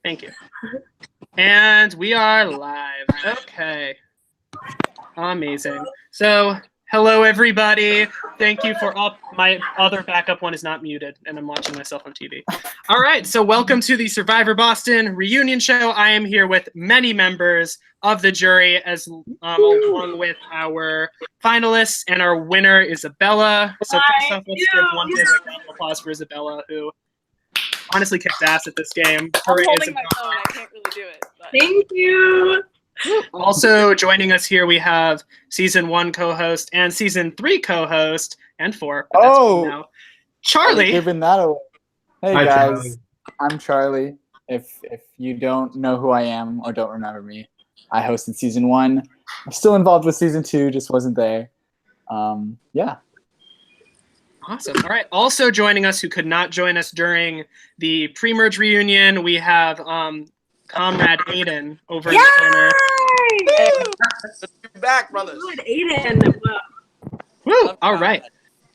Thank you. And we are live. Okay. Amazing. So, hello everybody. Thank you for all. My other backup one is not muted, and I'm watching myself on TV. All right. So, welcome to the Survivor Boston reunion show. I am here with many members of the jury, along with our finalists and our winner, Isabella. So, first off, let's give one big round of applause for Isabella, who honestly kicked ass at this game. I'm holding my phone. I can't really do it. But. Thank you. Also joining us here, we have season 1 co-host and season 3 co-host and 4. Now, Charlie. Giving that away. Hey Hi, guys, Charlie. I'm Charlie. If you don't know who I am or don't remember me, I hosted season 1. I'm still involved with season 2, just wasn't there. Yeah. Awesome. All right. Also joining us, who could not join us during the pre-merge reunion, we have Comrade Aiden over in the corner. You're back, brothers. Good, Aiden. Woo! All right.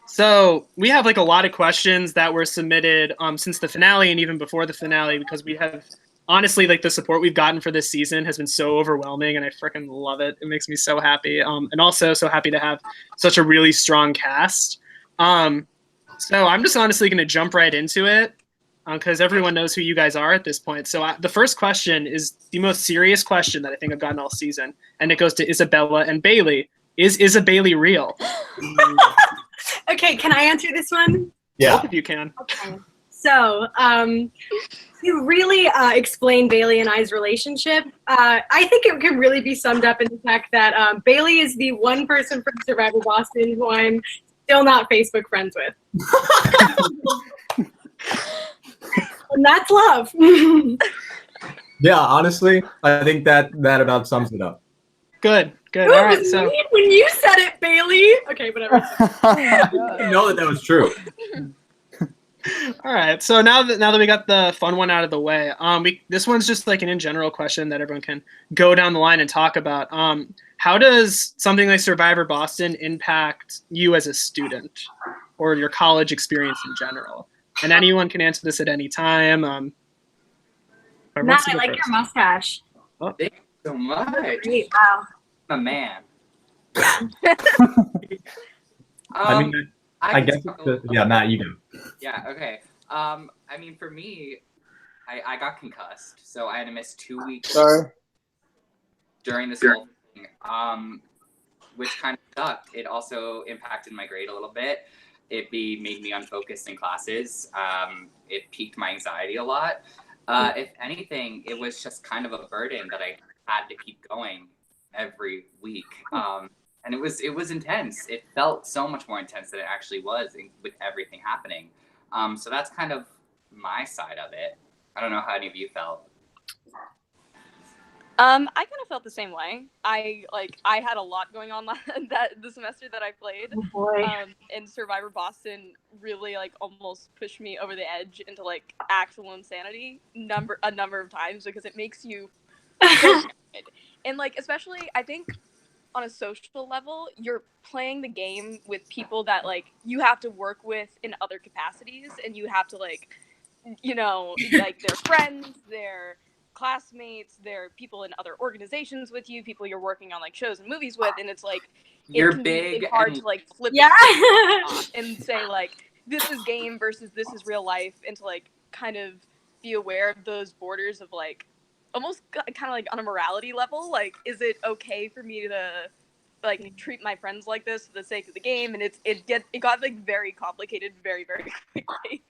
So we have like a lot of questions that were submitted since the finale and even before the finale, because we have honestly, like, the support we've gotten for this season has been so overwhelming, and I freaking love it. It makes me so happy. And also so happy to have such a really strong cast. So I'm just honestly going to jump right into it because everyone knows who you guys are at this point. So the first question is the most serious question that I think I've gotten all season, and it goes to Isabella and Bailey. Is Isabella real? Okay, can I answer this one? Yeah. Both of you can. Okay. So, to really explain Bailey and I's relationship, I think it can really be summed up in the fact that Bailey is the one person from Survivor Boston who I'm still not Facebook friends with. And that's love. Yeah, honestly, I think that about sums it up. Good. It All right. was So mean when you said it, Bailey. Okay, whatever. I didn't know that was true. all right. So now that we got the fun one out of the way, this one's just like an in general question that everyone can go down the line and talk about. How does something like Survivor Boston impact you as a student or your college experience in general? And anyone can answer this at any time. Matt, I like your mustache. Oh. Thank you so much. Great, wow. I'm a man. I mean, I guess yeah, Matt, you do. Yeah, okay. I mean, for me, I got concussed, so I had to miss 2 weeks during this whole thing, which kind of sucked. It also impacted my grade a little bit. It made me unfocused in classes. It piqued my anxiety a lot. If anything, it was just kind of a burden that I had to keep going every week. And it was intense. It felt so much more intense than it actually was with everything happening. So that's kind of my side of it. I don't know how any of you felt. I kind of felt the same way. I had a lot going on the semester that I played. Oh boy. And Survivor Boston really almost pushed me over the edge into actual insanity a number of times because it makes you so good. And especially I think on a social level, you're playing the game with people that you have to work with in other capacities, and you have to their friends, their classmates, their people in other organizations with you, people you're working on shows and movies with, and it's You're it can big be really hard and... to flip Yeah. and say this is game versus this is real life, and to kind of be aware of those borders of almost kind of on a morality level, is it okay for me to treat my friends like this for the sake of the game? And it got very complicated very, very quickly.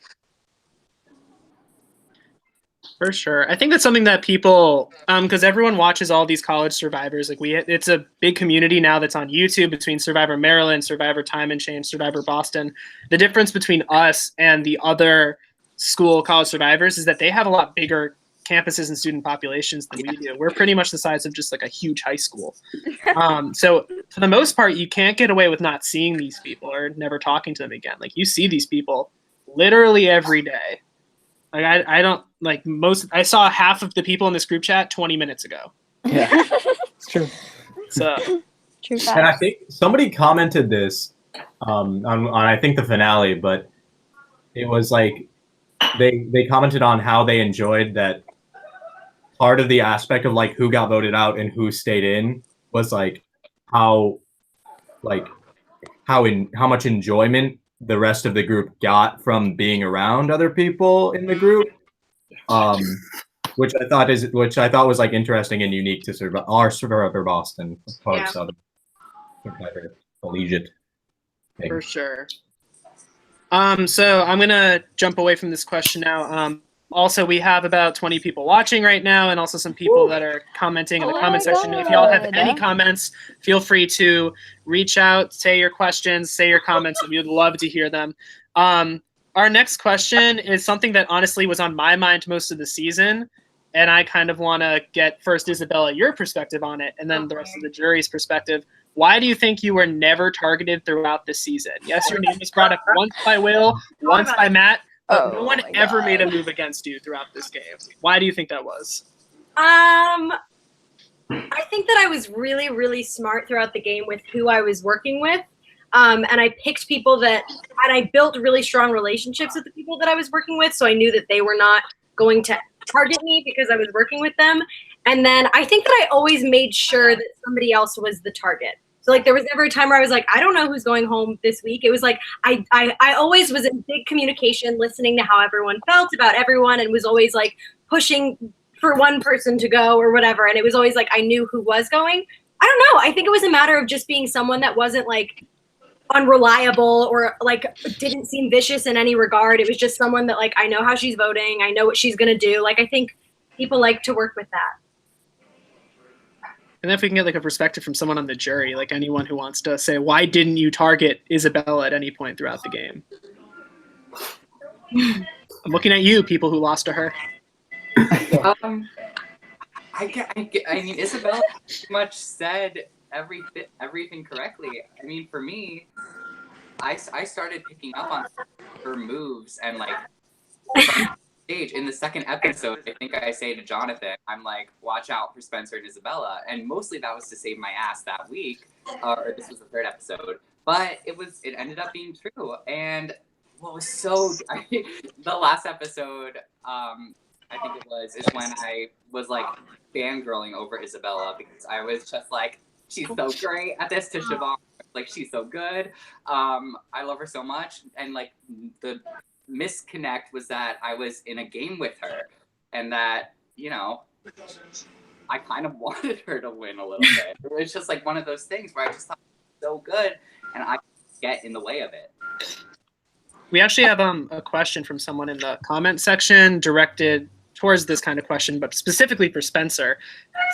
For sure. I think that's something that people, because everyone watches all these college survivors. It's a big community now that's on YouTube between Survivor Maryland, Survivor Time and Change, Survivor Boston. The difference between us and the other school college survivors is that they have a lot bigger campuses and student populations than we do. We're pretty much the size of just a huge high school. So for the most part, you can't get away with not seeing these people or never talking to them again. You see these people literally every day. I don't I saw half of the people in this group chat 20 minutes ago. Yeah, it's true. So True. And I think somebody commented this on I think the finale, but it was they commented on how they enjoyed that part of the aspect of like who got voted out and who stayed in was like how how much enjoyment the rest of the group got from being around other people in the group, which I thought was like interesting and unique to our Survivor Boston parts of Survivor Collegiate thing. For sure. So I'm gonna jump away from this question now. Also, we have about 20 people watching right now, and also some people that are commenting in the comment section. If y'all have any comments, feel free to reach out, say your questions, say your comments. We would love to hear them. Our next question is something that honestly was on my mind most of the season, and I kind of want to get first, Isabella, your perspective on it, and then the rest of the jury's perspective. Why do you think you were never targeted throughout the season? Yes, your name was brought up once by Will, once by Matt, but no one ever made a move against you throughout this game. Why do you think that was? I think that I was really, really smart throughout the game with who I was working with. And I picked people and I built really strong relationships with the people that I was working with. So I knew that they were not going to target me because I was working with them. And then I think that I always made sure that somebody else was the target. So like there was never a time where I was like, I don't know who's going home this week. It was like I always was in big communication, listening to how everyone felt about everyone, and was always like pushing for one person to go or whatever. And it was always like I knew who was going. I don't know. I think it was a matter of just being someone that wasn't like unreliable or like didn't seem vicious in any regard. It was just someone that like I know how she's voting. I know what she's gonna do. Like I think people like to work with that. And if we can get like a perspective from someone on the jury, like anyone who wants to say, why didn't you target Isabella at any point throughout the game? I'm looking at you, people who lost to her. I mean, Isabella pretty much said everything correctly. I mean, for me, I started picking up on her moves and like stage in the second episode. I think I say to Jonathan, I'm like, watch out for Spencer and Isabella, and mostly that was to save my ass that week. Or this was the third episode, but it ended up being true. And what was the last episode, I think it was, is when I was like fangirling over Isabella because I was just like, she's so great at this to Siobhan. Like, she's so good. I love her so much. And like the misconnect was that I was in a game with her and that, you know, I kind of wanted her to win a little bit. It was just like one of those things where I just thought it was so good and I get in the way of it. We actually have a question from someone in the comment section directed towards this kind of question, but specifically for Spencer.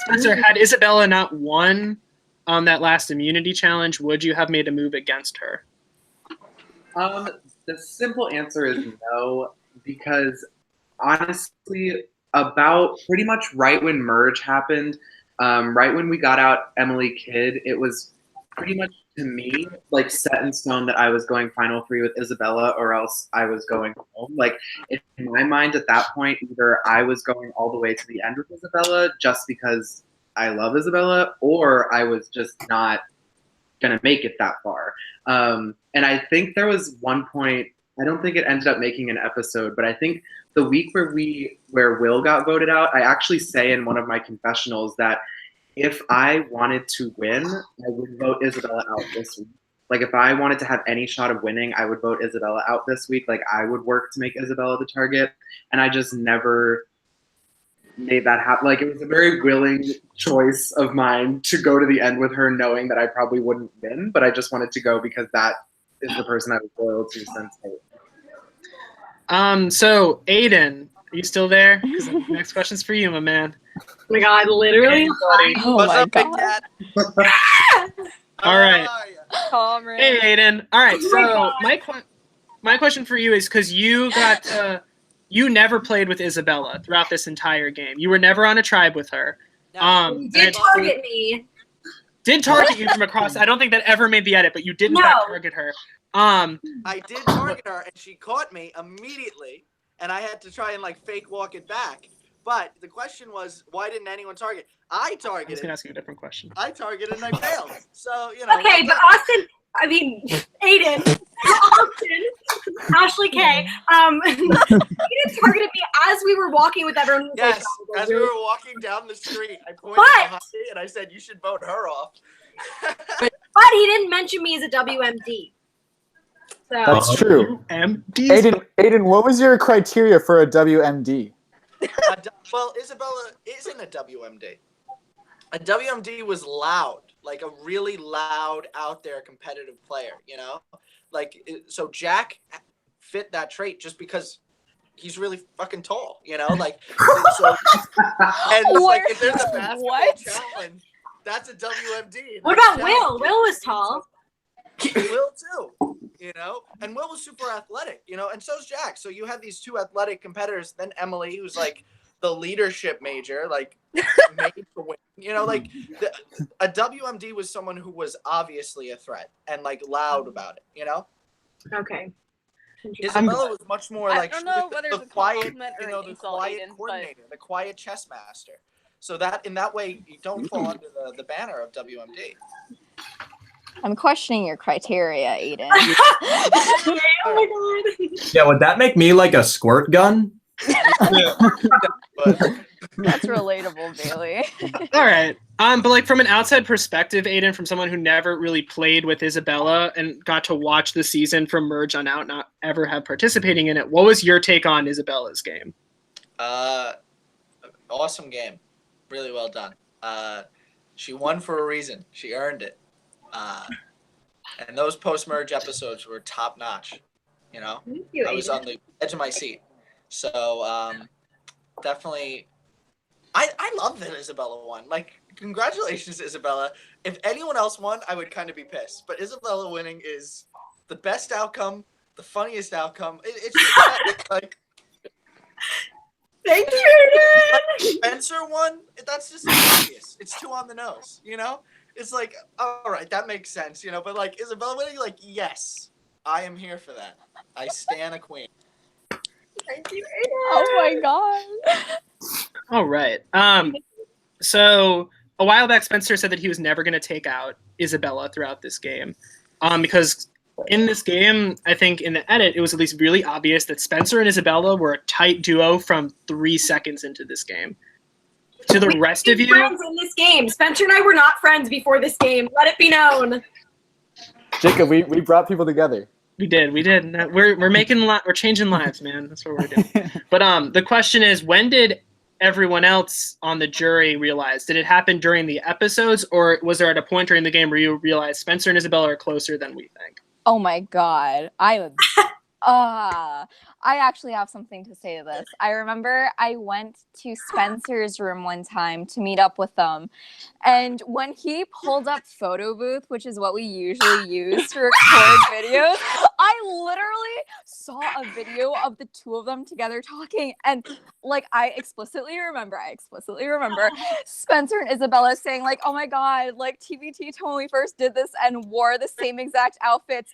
Spencer, had Isabella not won on that last immunity challenge, would you have made a move against her? The simple answer is no, because honestly, about pretty much right when merge happened, right when we got out Emily Kidd, it was pretty much to me like set in stone that I was going final three with Isabella or else I was going home. Like in my mind at that point, either I was going all the way to the end with Isabella just because I love Isabella, or I was just not gonna make it that far. And I think there was one point, I don't think it ended up making an episode, but I think the week where Will got voted out, I actually say in one of my confessionals that if I wanted to win, I would vote Isabella out this week. Like if I wanted to have any shot of winning, I would vote Isabella out this week. Like I would work to make Isabella the target, and I just never made that happen. Like it was a very willing choice of mine to go to the end with her, knowing that I probably wouldn't win, but I just wanted to go because that is the person I was loyal to since. So Aiden, are you still there? Because the next question's for you, my man. Oh my God, literally. Oh What's my up, big God. dad? All right. Comrade. Hey, Aiden. All right. So my question for you is because you never played with Isabella throughout this entire game. You were never on a tribe with her. You did target me. Did target you from across. I don't think that ever made the edit, but you did not target her. I did target her, and she caught me immediately, and I had to try and like fake walk it back. But the question was, why didn't anyone target? I I targeted. was gonna ask you a different question. I targeted and I failed. So you know. Okay, but Austin, I mean, Aiden, Austin, Ashley K. Aiden Aiden targeted me as we were walking with everyone. Who was Yes, like, as we were walking down the street, I pointed But- behind me and I said, "You should vote her off." but he didn't mention me as a WMD. So That's true. WMD. Aiden, what was your criteria for a WMD? Well, Isabella isn't a WMD. A WMD was loud, like a really loud, out there competitive player, you know? So Jack fit that trait just because he's really fucking tall, you know? Like, so, and it's like, if there's a basketball What? challenge, that's a WMD. what about Will? Will was tall. Will too, you know, and Will was super athletic, you know, and so's Jack. So you have these two athletic competitors. Then Emily, who's like the leadership major, like made to win, you know, like a WMD was someone who was obviously a threat and like loud about it, you know. Okay. Isabella was much more I like don't she know was whether the it's a quiet, compliment or you know, an the insult, quiet Aiden, but- coordinator, the quiet chess master. So that in that way, you don't fall under the banner of WMD. I'm questioning your criteria, Aiden. Oh my god. Yeah, would that make me like a squirt gun? But That's relatable, Bailey. All right. But like from an outside perspective, Aiden, from someone who never really played with Isabella and got to watch the season from Merge on out, not ever have participating in it, what was your take on Isabella's game? awesome game, really well done. She won for a reason. She earned it. And those post-merge episodes were top notch. You know, Thank you, I was Aiden. on the edge of my seat. So definitely, I love that Isabella won. Like, congratulations, Isabella. If anyone else won, I would kind of be pissed. But Isabella winning is the best outcome, the funniest outcome. It's just like Thank you, Aiden. Spencer won. That's just obvious. It's too on the nose. You know, it's like, all right, that makes sense. You know, but like Isabella winning, like, yes, I am here for that. I stan a queen. Thank you, Aiden. Oh my god. All right. So a while back, Spencer said that he was never going to take out Isabella throughout this game, because in this game, I think in the edit, it was at least really obvious that Spencer and Isabella were a tight duo from 3 seconds into this game. To the rest of you, friends in this game. Spencer and I were not friends before this game. Let it be known. Jacob, we brought people together. we did. We're changing lives, man. That's what we're doing. But the question is, when did everyone else on the jury realize? Did it happen during the episodes, or was there at a point during the game where you realized Spencer and Isabella are closer than we think? Oh my god. I actually have something to say to this. I remember I went to Spencer's room one time to meet up with them. And when he pulled up Photo Booth, which is what we usually use to record videos, I literally saw a video of the two of them together talking. And like, I explicitly remember Spencer and Isabella saying like, oh my God, like TBT when we first did this and wore the same exact outfits.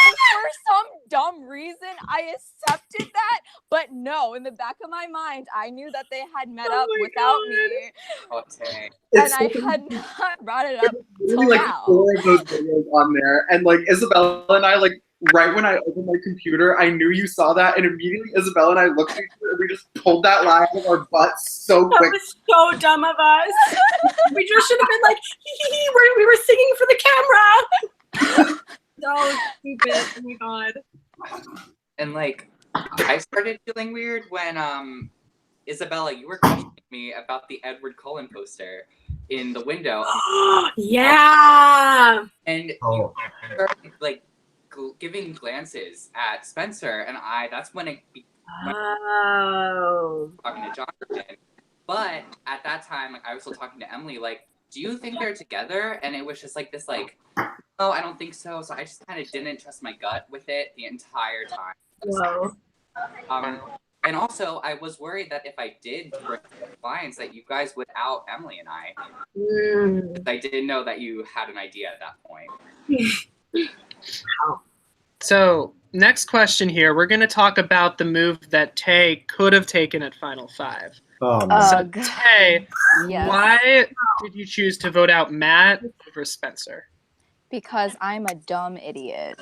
And for some dumb reason, I accepted that. But no, in the back of my mind, I knew that they had met up without me. Okay. And I had not brought it up till Really, like now. 4 of those videos on there, and like Isabella and I, like right when I opened my computer, I knew you saw that, and immediately Isabella and I looked at each other, and we just pulled that line out of our butts so That quick. was so dumb of us. We just should have been like, hee hee hee, we were singing for the camera. So stupid. Oh my god. And like, I started feeling weird when Isabella, you were questioning me about the Edward Cullen poster in the window, Yeah. and Oh. you started like giving glances at Spencer, and that's when it Oh. talking to Jonathan. But at that time, like, I was still talking to Emily, like, do you think they're together? And it was just like this, like, oh, I don't think so. So I just kind of didn't trust my gut with it the entire time. Whoa. And also, I was worried that if I did bring clients, that you guys would out Emily and I. Mm. I didn't know that you had an idea at that point. So next question here, we're going to talk about the move that Tay could have taken at Final Five. Oh, man. So Ugh. Tay, Yes. why did you choose to vote out Matt over Spencer? Because I'm a dumb idiot.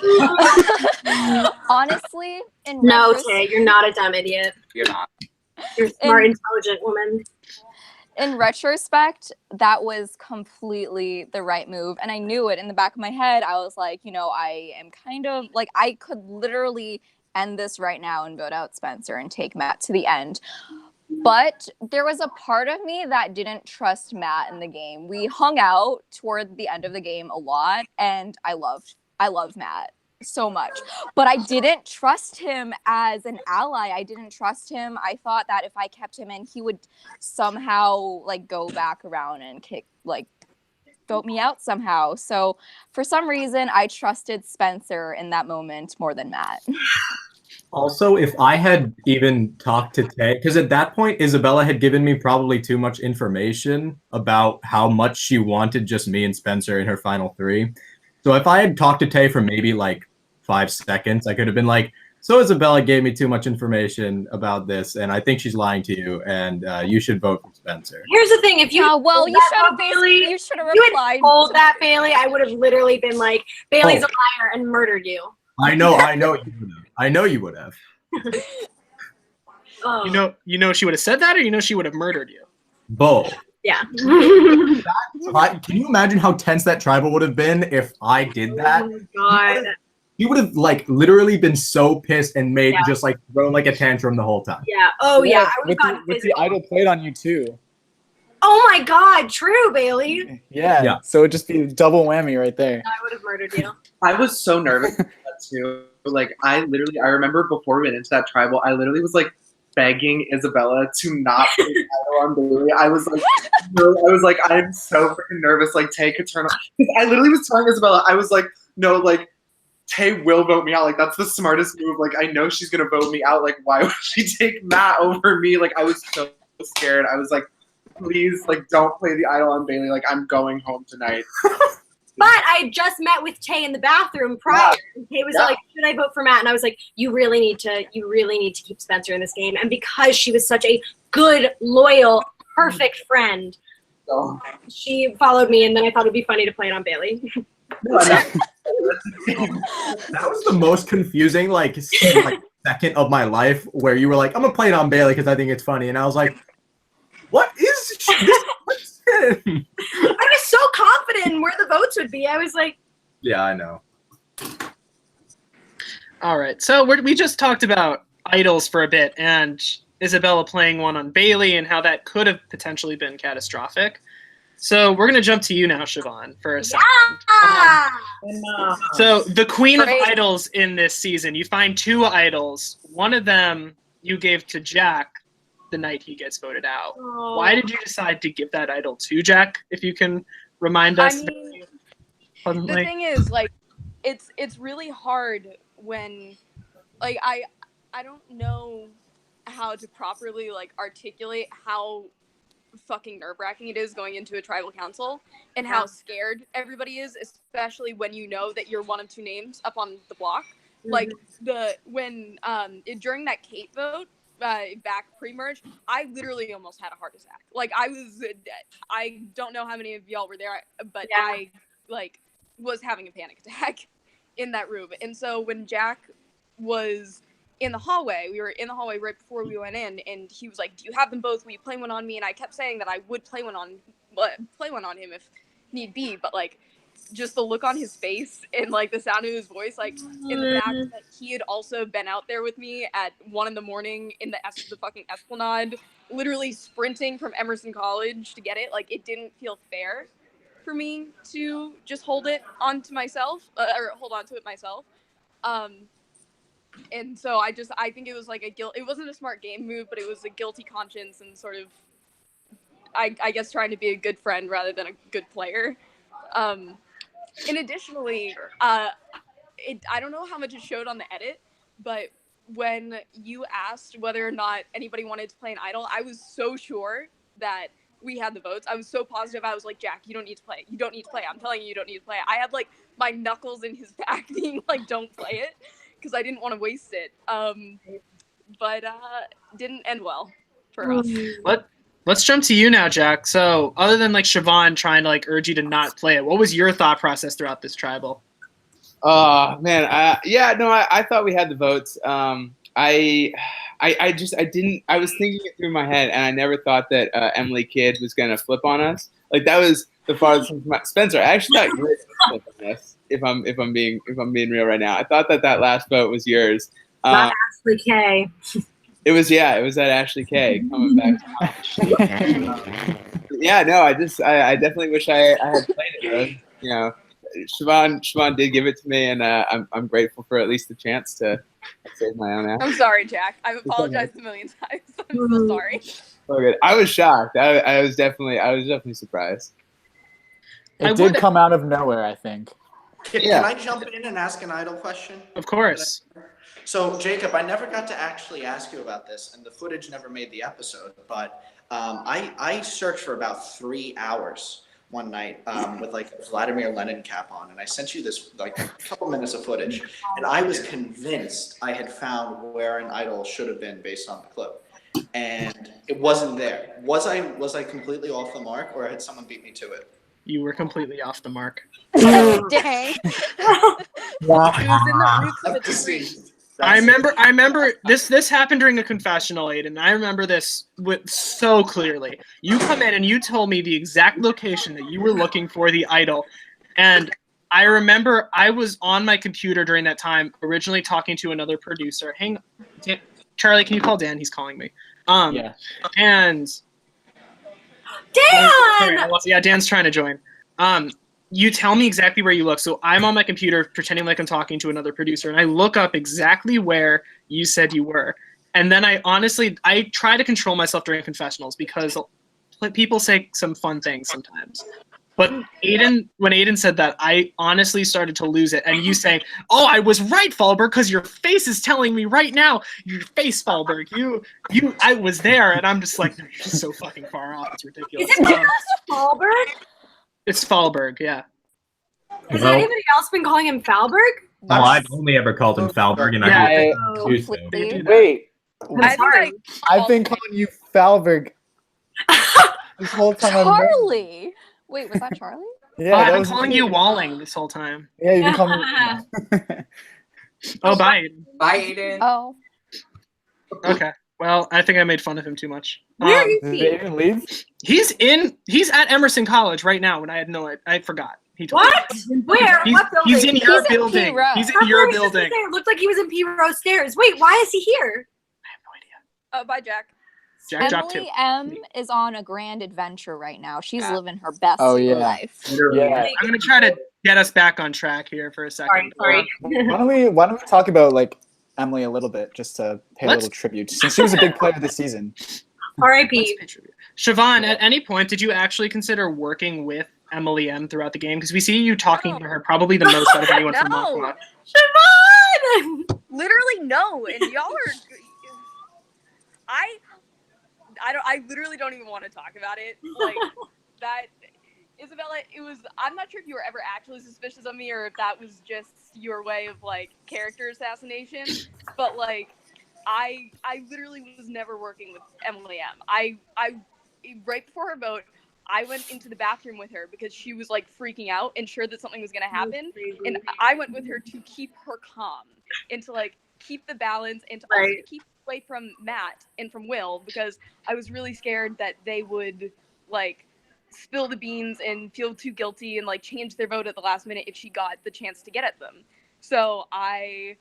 Honestly, in No, retros- Tay, you're not a dumb idiot. You're not. You're a smart, intelligent woman. in retrospect, that was completely the right move. And I knew it in the back of my head. I was like, you know, I am kind of like, I could literally end this right now and vote out Spencer and take Matt to the end. But there was a part of me that didn't trust Matt in the game. We hung out toward the end of the game a lot, and I loved Matt so much. But I didn't trust him as an ally. I didn't trust him. I thought that if I kept him in, he would somehow like go back around and vote me out somehow. So for some reason, I trusted Spencer in that moment more than Matt. Also, if I had even talked to Tay, because at that point, Isabella had given me probably too much information about how much she wanted just me and Spencer in her final 3. So if I had talked to Tay for maybe like 5 seconds, I could have been like, so Isabella gave me too much information about this, and I think she's lying to you, and you should vote for Spencer. Here's the thing: if you you should have Bailey, you should have you had replied. told that Bailey, I would have literally been like, Bailey's a liar and murdered you. I know you would have. Oh. You know she would have said that, or you know she would have murdered you. Both. Yeah. Can you imagine how tense that tribal would have been if I did that? Oh my God. He would have like literally been so pissed and made just like thrown like a tantrum the whole time. Yeah. Oh yeah. I would have gotten with the physical. idol played on you too. Oh my God. True, Bailey. Yeah. So it'd just be a double whammy right there. I would have murdered you. I was so nervous about that too. Like I remember before we went into that tribal, I literally was like begging Isabella to not put the idol on Bailey. I was like, I'm so freaking nervous. Like Tay could turn on. I literally was telling Isabella, I was like, no, like Tay will vote me out. Like that's the smartest move. Like I know she's gonna vote me out. Like why would she take Matt over me? Like I was so scared. I was like, please, like don't play the idol on Bailey. Like I'm going home tonight. But I just met with Tay in the bathroom prior. And Tay was like, should I vote for Matt? And I was like, you really need to keep Spencer in this game. And because she was such a good, loyal, perfect friend, she followed me, and then I thought it'd be funny to play it on Bailey. That was the most confusing like second of my life where you were like, I'm gonna play it on Bailey because I think it's funny, and I was like, what is this? I was so confident in where the votes would be. I was like, yeah, I know. All right, so we just talked about idols for a bit, and Isabella playing one on Bailey and how that could have potentially been catastrophic. So we're gonna jump to you now, Siobhan, for a second. So the queen of idols in this season, you find 2 idols. One of them you gave to Jack the night he gets voted out. oh. Why did you decide to give that idol to Jack? If you can remind us. I mean, the thing is, like, it's really hard when, like, I don't know how to properly like articulate how fucking nerve-wracking it is going into a tribal council and how scared everybody is, especially when you know that you're one of 2 names up on the block. Like during that Kate vote back pre-merge, I literally almost had a heart attack. Like I don't know how many of y'all were there, but I like was having a panic attack in that room. And so when Jack was in the hallway, we were in the hallway right before we went in, and he was like, do you have them both? Will you play one on me? And I kept saying that I would play one on him if need be, but like just the look on his face and like the sound of his voice, like in the fact that he had also been out there with me at 1 a.m. in the fucking Esplanade, literally sprinting from Emerson College to get it. Like it didn't feel fair for me to just hold on to it myself. And so I think it was like it wasn't a smart game move, but it was a guilty conscience and sort of, I guess, trying to be a good friend rather than a good player. And additionally, I don't know how much it showed on the edit, but when you asked whether or not anybody wanted to play an idol, I was so sure that we had the votes. I was so positive. I was like, Jack, you don't need to play. You don't need to play. I'm telling you, you don't need to play. I had like my knuckles in his back being like, don't play it, because I didn't want to waste it. But didn't end well for us. Let's jump to you now, Jack. So, other than like Siobhan trying to like urge you to not play it, what was your thought process throughout this tribal? Oh man, I thought we had the votes. I didn't. I was thinking it through my head, and I never thought that Emily Kidd was gonna flip on us. Like that was the farthest from Spencer. I actually thought you were gonna flip on us. If I'm being real right now, I thought that last vote was yours. Not Ashley K. It was that Ashley K coming back to college. Yeah, no, I definitely wish I had played it. You know, Siobhan did give it to me, and I'm grateful for at least the chance to save my own ass. I'm sorry, Jack. I've apologized a million times. I'm so sorry. Oh, good. I was shocked. I was definitely surprised. It did come out of nowhere, I think. Can I jump in and ask an idle question? Of course. So, Jacob, I never got to actually ask you about this, and the footage never made the episode, but I searched for about 3 hours one night with like a Vladimir Lenin cap on, and I sent you this like a couple minutes of footage, and I was convinced I had found where an idol should have been based on the clip, and it wasn't there. Was I completely off the mark, or had someone beat me to it? You were completely off the mark. Dang. It was in the roots of the tree. I remember this happened during a confessional, Aiden. I remember this so clearly. You come in and you told me the exact location that you were looking for the idol. And I remember I was on my computer during that time, originally talking to another producer. Charlie, can you call Dan? He's calling me. Yeah. And Dan! Yeah, Dan's trying to join. You tell me exactly where you look. So I'm on my computer pretending like I'm talking to another producer, and I look up exactly where you said you were. And then I try to control myself during confessionals because people say some fun things sometimes. But when Aiden said that, I honestly started to lose it. And you saying, "Oh, I was right, Fallberg, because your face is telling me right now. Your face, Fallberg. I was there." And I'm just like, "You're just so fucking far off. It's ridiculous." Is it just Fallberg? It's Fallberg, yeah. Has anybody else been calling him Fallberg? Well, I've only ever called him Falberg, and I choose him. Wait, I've been calling you Falberg this whole time. Charlie. Wait, was that Charlie? Yeah, I've been calling you Walling this whole time. Yeah, you've been calling me. Oh, bye. Bye, Aiden. Oh. Okay. Well, I think I made fun of him too much. Where is Did he? Aiden leave? He's at Emerson College right now. When I forgot. He told What? Where? What building? He's in your He's in building. P-Row. He's in That's your what I was just gonna building. say. It looked like he was in P Row stairs. Wait, why is he here? Bye, Jack. Jack dropped Emily two. M is on a grand adventure right now. She's living her best life. Yeah. I'm gonna try to get us back on track here for a second. Sorry. Why don't we talk about like Emily a little bit, just to pay a little tribute, since she was a big player this season. R.I.P. Siobhan, at any point did you actually consider working with Emily M throughout the game? Because we see you talking to her probably the most out of anyone from No. Mokwa. Siobhan! Literally no, and y'all are. I literally don't even want to talk about it. Like that, Isabella. It was. I'm not sure if you were ever actually suspicious of me or if that was just your way of like character assassination. But like, I literally was never working with Emily M. I right before her vote, I went into the bathroom with her because she was like freaking out and sure that something was gonna happen, and I went with her to keep her calm and to like keep the balance and to also keep away from Matt and from Will because I was really scared that they would like spill the beans and feel too guilty and like change their vote at the last minute if she got the chance to get at them. So I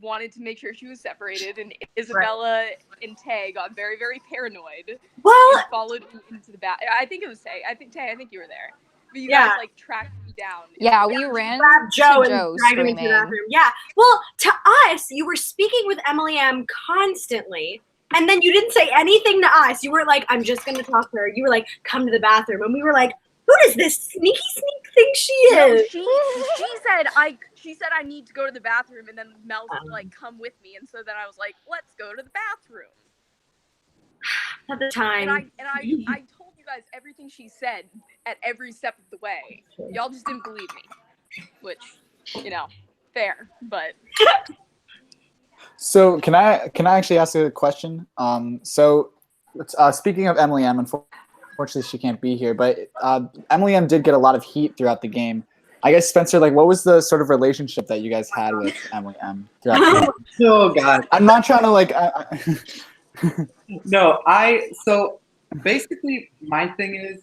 wanted to make sure she was separated, and Isabella and Tay got very, very paranoid. Well, followed me into the bath. I think it was Tay. I think you were there. But you guys like tracked me down. Yeah, we ran grabbed Joe to and Joe dragged him into the screaming. bathroom. Yeah. Well, to us, you were speaking with Emily M constantly. And then you didn't say anything to us. You were like, I'm just going to talk to her. You were like, come to the bathroom. And we were like, who does this sneaky sneak think she is? No, she said I need to go to the bathroom, and then Mel said like come with me, and so then I was like, let's go to the bathroom. At the time. And I told you guys everything she said at every step of the way. Y'all just didn't believe me, which fair, but So can I actually ask a question? So speaking of Emily M, unfortunately she can't be here, but Emily M did get a lot of heat throughout the game. I guess Spencer, like, what was the sort of relationship that you guys had with Emily M throughout the game? Oh God. I'm not trying to like. No, so basically my thing is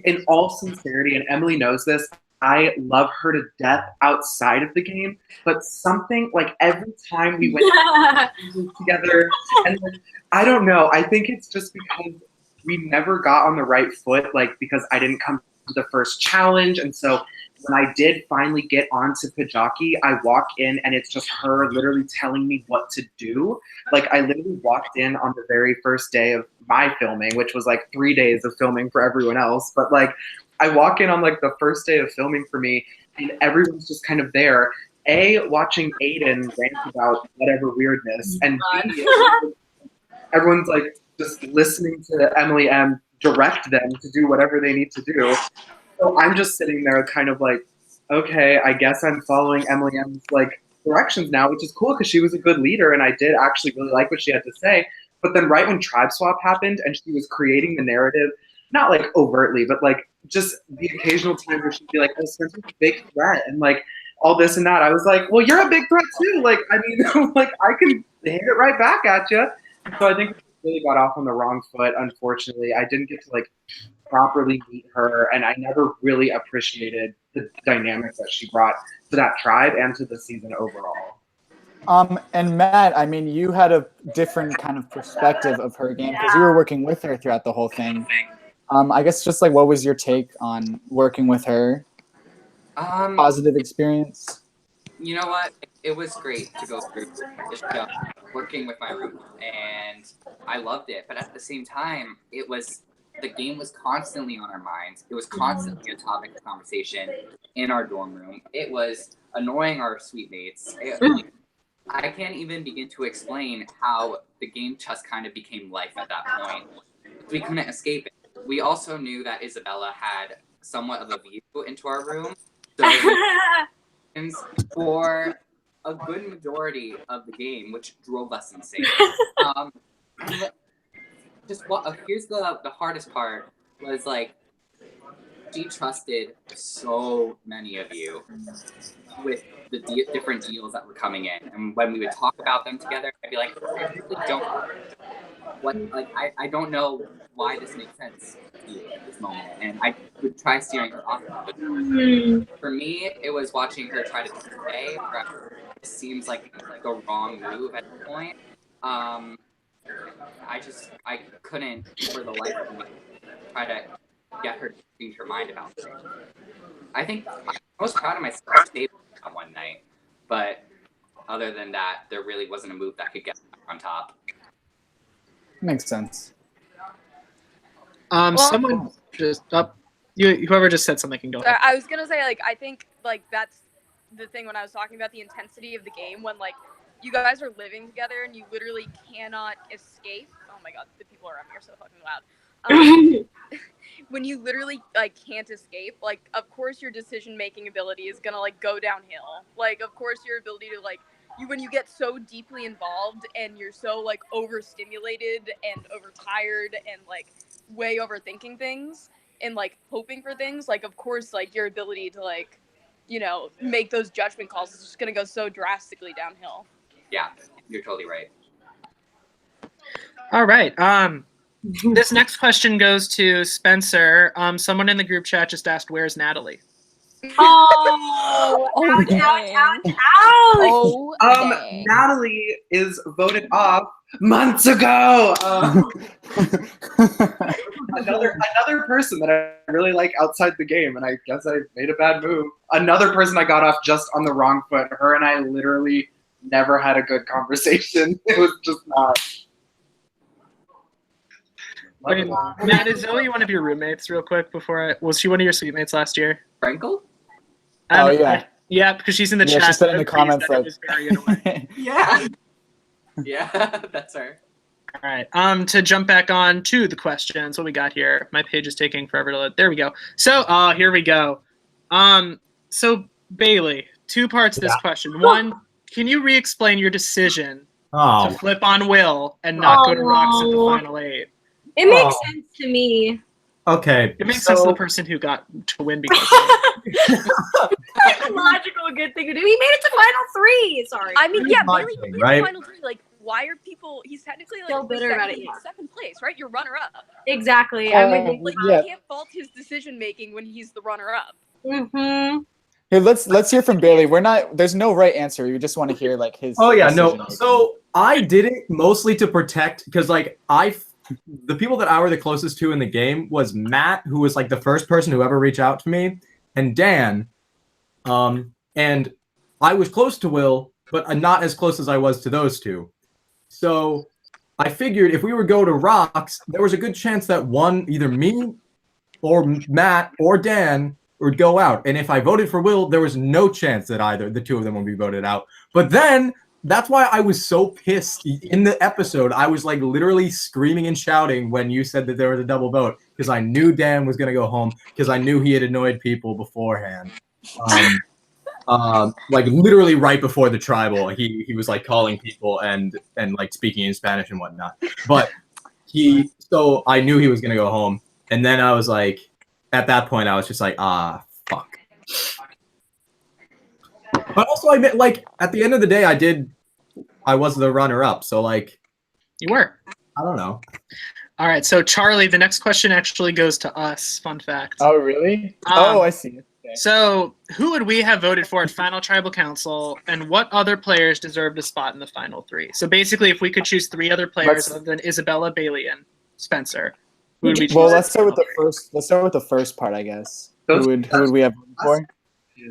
in all sincerity, and Emily knows this, I love her to death outside of the game. But something like every time we went together, and like, I don't know. I think it's just because we never got on the right foot. Like because I didn't come to the first challenge, and so when I did finally get onto Pajaki, I walk in and it's just her literally telling me what to do. Like I literally walked in on the very first day of my filming, which was like 3 days of filming for everyone else. But like I walk in on like the first day of filming for me and everyone's just kind of there. A, watching Aiden rant about whatever weirdness, and B, everyone's like just listening to Emily M direct them to do whatever they need to do. So I'm just sitting there kind of like, okay, I guess I'm following Emily M's like directions now, which is cool because she was a good leader and I did actually really like what she had to say. But then right when Tribe Swap happened and she was creating the narrative, not like overtly, but like just the occasional time where she'd be like, oh, Spencer's a big threat and like all this and that. I was like, well, you're a big threat too. Like, I mean, like I can hit it right back at you. So I think we really got off on the wrong foot, unfortunately. I didn't get to like properly meet her, and I never really appreciated the dynamics that she brought to that tribe and to the season overall. And Matt, I mean, you had a different kind of perspective of her game because you were working with her throughout the whole thing. I guess just like, what was your take on working with her? Positive experience? You know what? It was great to go through this show, working with my roommate, and I loved it. But at the same time, the game was constantly on our minds. It was constantly a topic of conversation in our dorm room. It was annoying our suite mates. I can't even begin to explain how the game just kind of became life at that point. We couldn't escape it. We also knew that Isabella had somewhat of a view into our room. So for a good majority of the game, which drove us insane. Here's the hardest part was like she trusted so many of you with the different deals that were coming in, and when we would talk about them together, I'd be like, I really don't I don't know why this makes sense to you at this moment, and I would try steering her off. But for me, it was watching her try to stay. It seems like the wrong move at the point. I couldn't for the life of me try to get her to change her mind about things. I think I'm most proud of myself staying on one night, but other than that, there really wasn't a move that could get on top. Makes sense. Someone just whoever just said something can go ahead. I was gonna say, like, I think like that's the thing when I was talking about the intensity of the game, when like you guys are living together and you literally cannot escape. Oh my god, the people around me are so fucking loud. When you literally like can't escape, like of course your decision making ability is gonna like go downhill. Like of course your ability to like when you get so deeply involved and you're so like overstimulated and overtired and like way overthinking things and like hoping for things, like of course like your ability to like, you know, make those judgment calls is just gonna go so drastically downhill. Yeah, you're totally right. All right. This next question goes to Spencer. Someone in the group chat just asked, "Where's Natalie?" Oh, Natalie is voted off months ago. Another person that I really like outside the game, and I guess I made a bad move. Another person I got off just on the wrong foot. Her and I literally never had a good conversation. It was just not. Matt, is Zoe one of your roommates? Real quick, was she one of your suite mates last year? Frankel? Oh yeah. Yeah, because she's in the chat. She said in the comments like, yeah. Yeah, that's her. All right. To jump back on to the questions, what we got here. My page is taking forever to load. There we go. So, here we go. So Bailey, two parts to this question. One, can you re-explain your decision Oh, to flip on Will and not go to Rox at the final 8? It makes sense to me. okay. It makes sense to the person who got to win because of it. Logical, good thing to do. He made it to final 3. Sorry. I mean, yeah, my Bailey thing, made right? the final 3. Like, why are people? He's technically like Still bitter about it, yeah. second place, right? You're runner up. Exactly. I'm with Like, you. you can't fault his decision making when he's the runner up. Mm-hmm. Here, let's hear from Bailey. There's no right answer. We just want to hear like his. Oh yeah, decision no. making. So I did it mostly to protect because like the people that I were the closest to in the game was Matt, who was like the first person who ever reached out to me, and Dan. And I was close to Will, but not as close as I was to those two. So I figured if we would go to Rox, there was a good chance that either me or Matt or Dan would go out. And if I voted for Will, there was no chance that either the two of them would be voted out. But then that's why I was so pissed in the episode. I was like literally screaming and shouting when you said that there was a double vote because I knew Dan was going to go home because I knew he had annoyed people beforehand. Like literally right before the tribal, he was like calling people and like speaking in Spanish and whatnot. But so I knew he was going to go home. And then I was like, at that point, I was just like, fuck. But also, I meant, like, at the end of the day, I was the runner-up, so, like... You were. I don't know. All right, so Charlie, the next question actually goes to us. Fun fact. Oh, really? I see. Okay. So, who would we have voted for at Final Tribal Council, and what other players deserved a spot in the final 3? So, basically, if we could choose 3 other players other than Isabella, Bailey, and Spencer, who would we choose? Well, let's start with the first part, I guess. Who would we have voted for? Do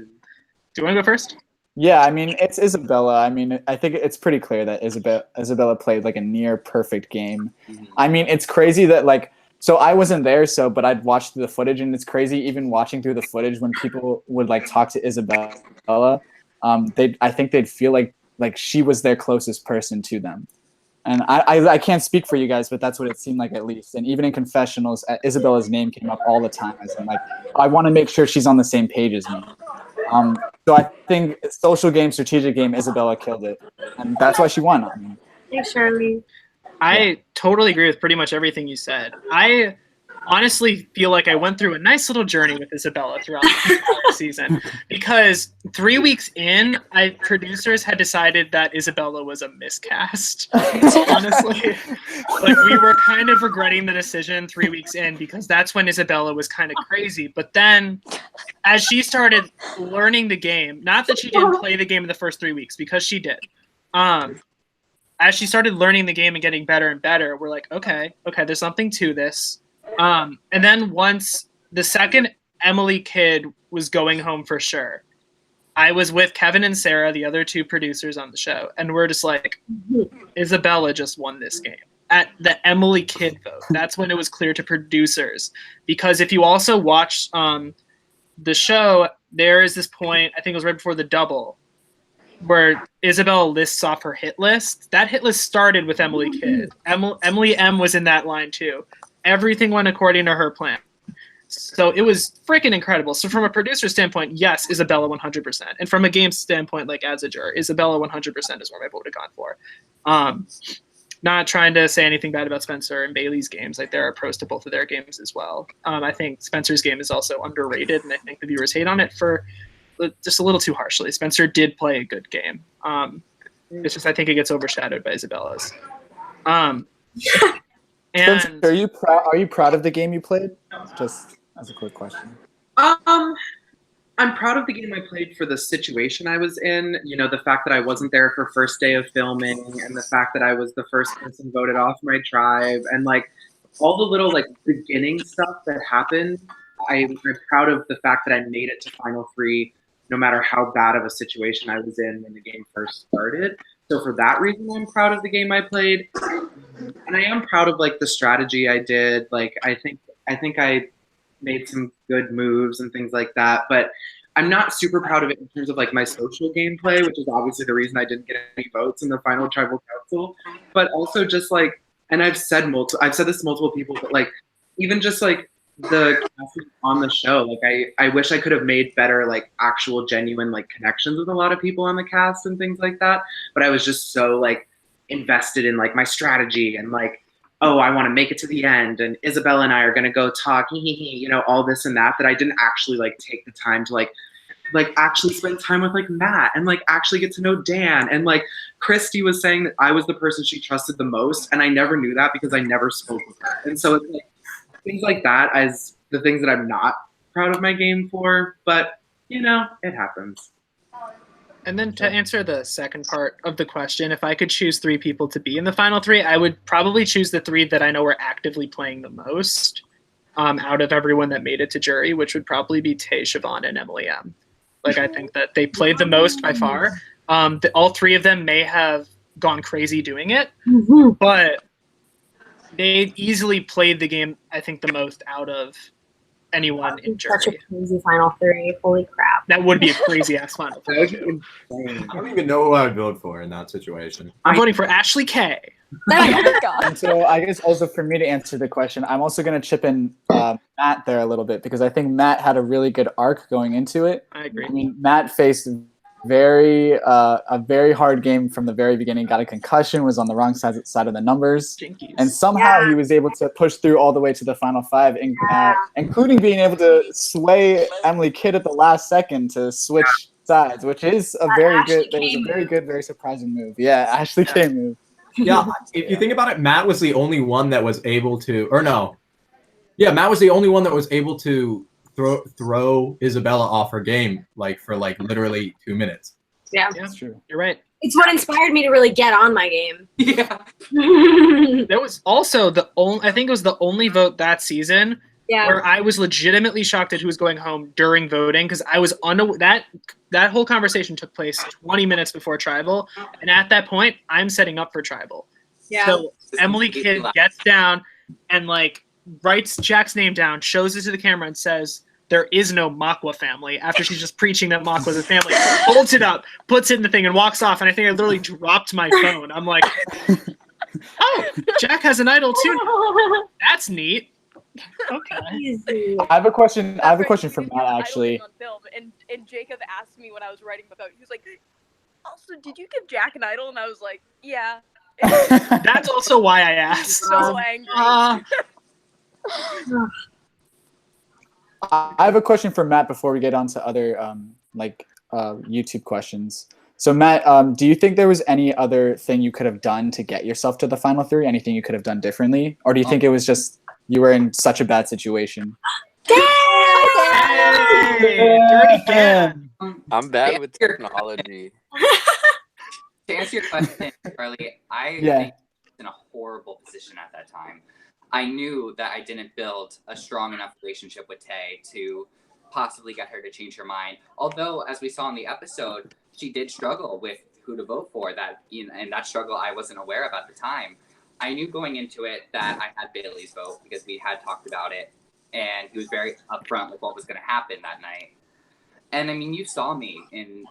you want to go first? Yeah, I mean, it's Isabella. I mean, I think it's pretty clear that Isabella played like a near perfect game. I mean, it's crazy that like, so I wasn't there, but I'd watched the footage, and it's crazy even watching through the footage when people would like talk to Isabella. I think they'd feel like she was their closest person to them. And I can't speak for you guys, but that's what it seemed like at least. And even in confessionals, Isabella's name came up all the time. As in, like, I want to make sure she's on the same page as me. So I think social game, strategic game, Isabella killed it, and that's why she won. I mean, Thanks, Charlie. I totally agree with pretty much everything you said. I honestly feel like I went through a nice little journey with Isabella throughout the entire season because 3 weeks in, producers had decided that Isabella was a miscast. Honestly, like we were kind of regretting the decision 3 weeks in because that's when Isabella was kind of crazy. But then, as she started learning the game, not that she didn't play the game in the first 3 weeks because she did. As she started learning the game and getting better and better, we're like, okay, there's something to this. And then once the second Emily kid was going home for sure, I was with Kevin and Sarah, the other 2 producers on the show, and we're just like, Isabella just won this game. At the Emily kid vote, that's when it was clear to producers. Because if you also watch the show, there is this point, I think it was right before the double, where Isabella lists off her hit list. That hit list started with Emily Kidd. Emily M was in that line too. Everything went according to her plan. So it was freaking incredible. So from a producer standpoint, yes, Isabella 100%. And from a game standpoint, like as a juror, Isabella 100% is where my vote would have gone for. Not trying to say anything bad about Spencer and Bailey's games. Like there are pros to both of their games as well. I think Spencer's game is also underrated, and I think the viewers hate on it for just a little too harshly. Spencer did play a good game. It's just I think it gets overshadowed by Isabella's. Spencer, are you proud of the game you played? Just as a quick question. I'm proud of the game I played for the situation I was in. You know, the fact that I wasn't there for first day of filming, and the fact that I was the first person voted off my tribe, and like all the little like beginning stuff that happened. I'm proud of the fact that I made it to Final 3, no matter how bad of a situation I was in when the game first started. So for that reason, I'm proud of the game I played, and I am proud of like the strategy I did. Like I think I made some good moves and things like that, but I'm not super proud of it in terms of like my social gameplay, which is obviously the reason I didn't get any votes in the final tribal council. But also just like, and I've said this to multiple people, but like even just like the casting on the show. Like I wish I could have made better like actual genuine like connections with a lot of people on the cast and things like that. But I was just so like invested in like my strategy and like, oh, I want to make it to the end and Isabella and I are gonna go talk, you know, all this and that I didn't actually like take the time to like actually spend time with like Matt and like actually get to know Dan. And like Christy was saying that I was the person she trusted the most, and I never knew that because I never spoke with her. And so it's like things like that as the things that I'm not proud of my game for, but you know, it happens. And then to answer the second part of the question, if I could choose 3 people to be in the final 3, I would probably choose the 3 that I know are actively playing the most out of everyone that made it to jury, which would probably be Tay, Siobhan, and Emily M. Like, I think that they played the most by far. All 3 of them may have gone crazy doing it, but they easily played the game, I think, the most out of anyone in jury. Such a crazy final 3. Holy crap. That would be a crazy ass final 3. I don't even know who I would vote for in that situation. I'm voting for Ashley K. And so I guess also for me to answer the question, I'm also going to chip in Matt there a little bit because I think Matt had a really good arc going into it. I agree. I mean, Matt faced a very hard game from the very beginning, got a concussion, was on the wrong side of the numbers. Jinkies. And somehow he was able to push through all the way to the final 5, including being able to sway Emily Kidd at the last second to switch sides, which is a very good, very surprising move. Yeah, Ashley K move. Yeah, if you think about it, Matt was the only one that was able to, or no. Yeah, Matt was the only one that was able to throw Isabella off her game for literally 2 minutes. Yeah, that's true. You're right. It's what inspired me to really get on my game. Yeah. That was also I think it was the only vote that season where I was legitimately shocked at who was going home during voting because I was that whole conversation took place 20 minutes before Tribal, and at that point I'm setting up for Tribal. Yeah. So Emily Kidd gets down and writes Jack's name down, shows it to the camera, and says, "There is no Makwa family," after she's just preaching that Makwa's a family. Holds it up, puts it in the thing, and walks off. And I think I literally dropped my phone. I'm like, "Oh, Jack has an idol too. That's neat." Okay. I have a question. I have a question for Matt actually. On film, and Jacob asked me when I was writing the vote. He was like, "Also, did you give Jack an idol?" And I was like, "Yeah." That's also why I asked. So angry. I have a question for Matt before we get on to other YouTube questions. So Matt, do you think there was any other thing you could have done to get yourself to the final 3? Anything you could have done differently? Or do you think it was just you were in such a bad situation? I'm bad with technology. To answer your question, Charlie, I think I was in a horrible position at that time. I knew that I didn't build a strong enough relationship with Tay to possibly get her to change her mind. Although, as we saw in the episode, she did struggle with who to vote for. And that struggle I wasn't aware of at the time. I knew going into it that I had Bailey's vote because we had talked about it, and he was very upfront with what was going to happen that night. And I mean, you saw me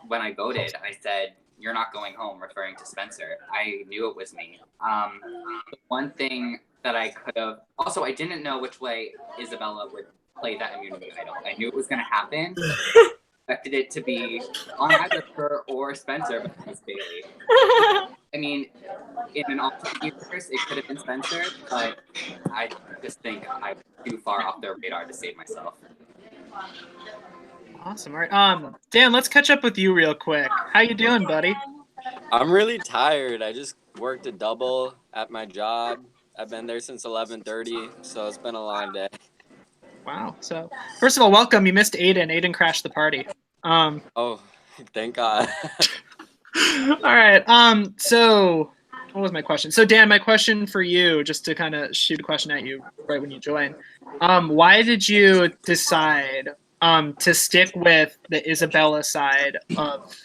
when I voted. I said, "You're not going home," referring to Spencer. I knew it was me. The one thing that I could have... Also, I didn't know which way Isabella would play that immunity idol. I knew it was going to happen. I expected it to be on either her or Spencer, but it was Bailey. I mean, in an alternate universe, it could have been Spencer, but I just think I'm too far off their radar to save myself. Awesome. All right. Dan, let's catch up with you real quick. How you doing, buddy? I'm really tired. I just worked a double at my job. I've been there since 11:30, so it's been a long day. Wow. So, first of all, welcome. You missed Aiden. Aiden crashed the party. Oh, thank God. All right. So, what was my question? So, Dan, my question for you, just to kind of shoot a question at you right when you join. Why did you decide to stick with the Isabella side of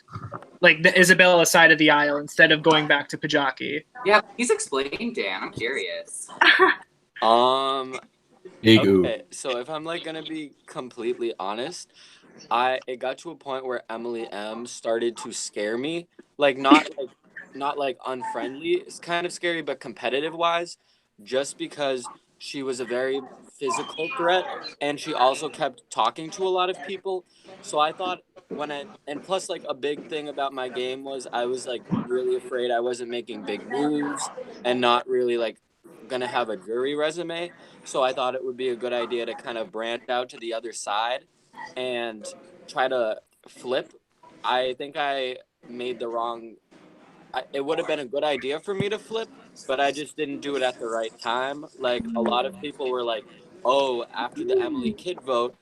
the aisle instead of going back to Pajaki? Yeah, please explain, Dan. I'm curious. Okay, so if I'm gonna be completely honest, it got to a point where Emily M started to scare me. Not unfriendly. It's kind of scary, but competitive wise, just because she was a very physical threat, and she also kept talking to a lot of people. So I thought and plus, like, a big thing about my game was I was like really afraid I wasn't making big moves and not really like gonna have a jury resume. So I thought it would be a good idea to kind of branch out to the other side and try to flip. I think I made the wrong. It would have been a good idea for me to flip, but I just didn't do it at the right time. Like, a lot of people were like, "Oh, after the Emily Kidd vote,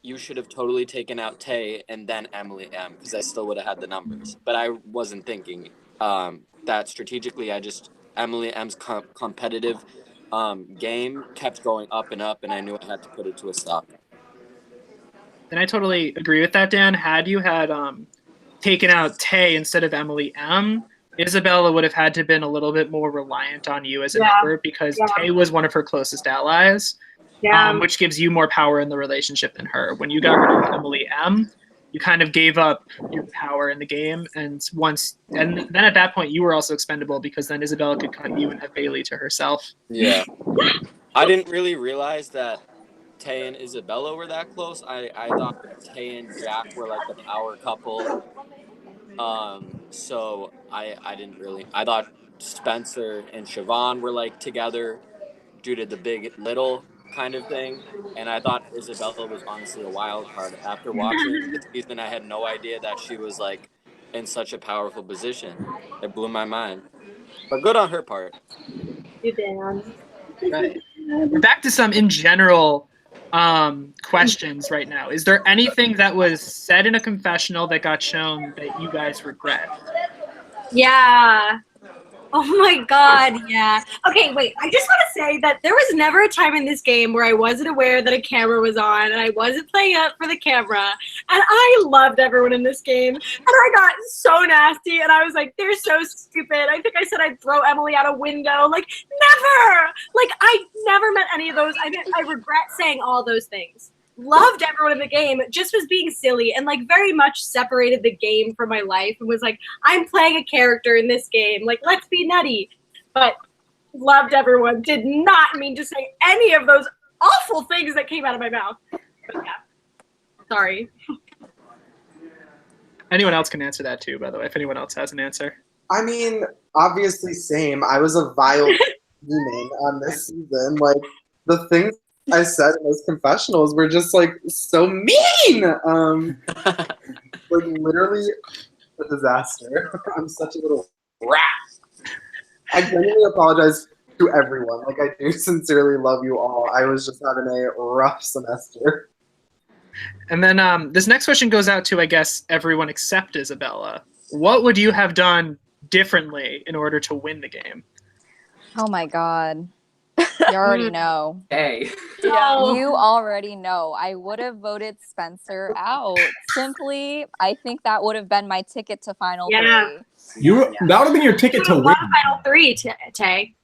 you should have totally taken out Tay and then Emily M, because I still would have had the numbers." But I wasn't thinking that strategically. I just Emily M's competitive game kept going up and up, and I knew I had to put it to a stop. And I totally agree with that, Dan. Had you had taken out Tay instead of Emily M, Isabella would have had to been a little bit more reliant on you as a member, because Tay was one of her closest allies, which gives you more power in the relationship than her. When you got rid of Emily M, you kind of gave up your power in the game, and then at that point you were also expendable, because then Isabella could cut you and have Bailey to herself. Yeah. I didn't really realize that Tay and Isabella were that close. I thought that Tay and Jack were like the power couple. So I didn't really. I thought Spencer and Siobhan were like together due to the big little kind of thing, and I thought Isabella was honestly a wild card. After watching the season, I had no idea that she was like in such a powerful position. It blew my mind, but good on her part. You Dan. Right. We're back to some in general questions right now. Is there anything that was said in a confessional that got shown that you guys regret? Yeah. Oh my God, yeah. Okay, wait, I just want to say that there was never a time in this game where I wasn't aware that a camera was on and I wasn't playing up for the camera. And I loved everyone in this game. And I got so nasty and I was like, they're so stupid. I think I said I'd throw Emily out a window. Like, never! Like, I never meant any of those. I regret saying all those things. Loved everyone in the game, just was being silly and like very much separated the game from my life and was like, I'm playing a character in this game, like let's be nutty. But loved everyone, did not mean to say any of those awful things that came out of my mouth. But yeah, sorry. Anyone else can answer that too, by the way, if anyone else has an answer. I mean, obviously same. I was a vile demon on this season. Like, the things I said in those confessionals were just like so mean. Like, literally a disaster. I'm such a little rat. I genuinely apologize to everyone. Like, I do sincerely love you all. I was just having a rough semester. And then this next question goes out to, I guess, everyone except Isabella. What would you have done differently in order to win the game? Oh my God. You already know. Hey. Yeah. You already know. I would have voted Spencer out. Simply, I think that would have been my ticket to final three. That would have been your ticket to win. Won final three, Tay.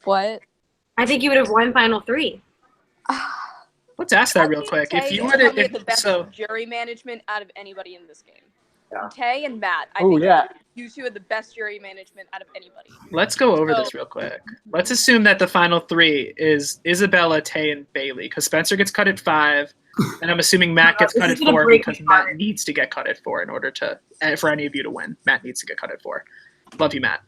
What? I think you would have won final three. Let's ask that real quick. If you would have, the best jury management out of anybody in this game. Yeah. Tay and Matt. I Oh, think yeah. you two had the best jury management out of anybody. Let's go over this real quick. Let's assume that the final three is Isabella, Tay, and Bailey, because Spencer gets cut at 5, and I'm assuming Matt gets cut at 4 because Matt needs to get cut at 4 in order to for any of you to win. Matt needs to get cut at 4. Love you, Matt.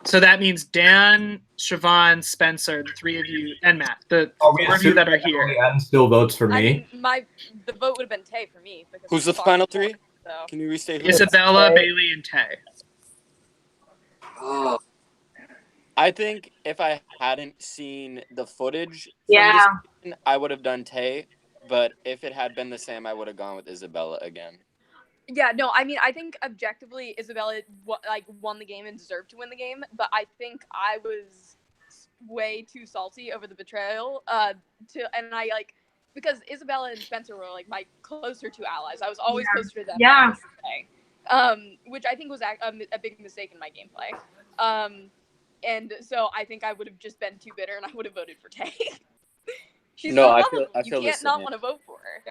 So that means Dan, Siobhan, Spencer, the 3 of you, and Matt, the 4 of you that are here. And still votes for me. The vote would have been Tay for me. Because Who's the final 3? So. Can you restate who? Isabella, Bailey, and Tay. Oh. I think if I hadn't seen the footage, Yeah. season, I would have done Tay. But if it had been the same, I would have gone with Isabella again. Yeah, no, I mean, I think objectively Isabella won the game and deserved to win the game, but I think I was way too salty over the betrayal. Because Isabella and Spencer were like my closer two allies. I was always closer to them. Yeah. Which I think was a big mistake in my gameplay. And so I think I would have just been too bitter and I would have voted for Tay. She's so lovable. You can't not want to vote for her.